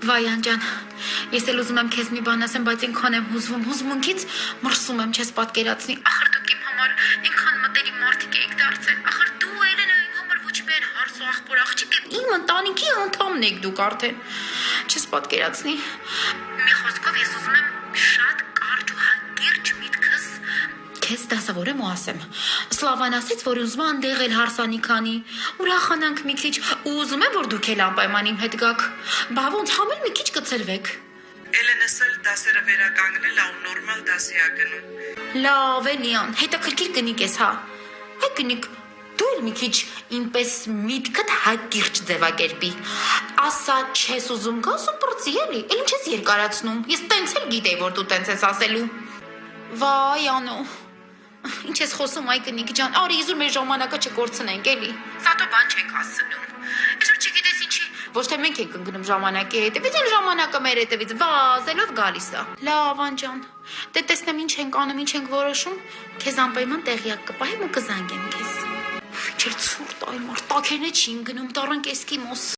Վայան ջան, ես էլ ուզում եմ քեզ մի բան ասեմ, բայց ինքան եմ հուզմունքից մրսում եմ, չես պատկերացնի։ Ախր դուք իմ համար ինքան մտերիմ մարդիկ եք դարձել։ Ախր դու Էլենա իմ համար ոչ միայն հարս ու ախպոր աղջիկ եք, իմ ընտանիքի անդամն եք դուք արդեն։ Չես պատկերացնի։ Մի խոսքով ես ուզում եմ շատ կարճ ու հանգիրճ միտքս քեզ դասավորեմ ու ասեմ։ Սլավան ասեց, որ ուզում է անդեղել հարսանիքանի, ուրախանանք մի քիչ ու ուզում եմ, որ դուք էլ անպայման իմ հետ գաք։ Բա ոնց համել մի քիչ կցրվեք։ Էլենս էլ դասերը վերականգնել ա ու նորմալ դասի ա գնում։ Լավ է, Լիան, հետաքրքիր կնիկ ես, հա։ Հայ կնիկ, դու էլ մի քիչ ինպես միտքդ հակիրճ ձևակերպի։ Ասա չես ուզում գաս ու պրծի էլի, էլ ինչ ես երկարացնում։ Ես տենց էլ գիտեի, որ դու տենց ես ասելու։ Վայ, Անո։ Ինչ ես խոսում, այ կնիկ ջան, արի իզուր մեր ժամանակը չկորցնենք, էլի։ Սա դու բան չենք ասնում։ Այսօր չգիտես ինչի։ Ոչ թե մենք ենք ընկնում ժամանակի հետևից, այլ ժամանակը մեր հետևից վազելով գալիս է։ Լավ, անջան։ Դե տեսնեմ ինչ ենք անում, ինչ ենք որոշում, քեզ անպայման տեղյակ կպահեմ ու կզանգեմ քեզ։ Ինչ էլ ցուրտ այ մարդ, տաքենե չի ընկնում, տառանք էսկիմոս։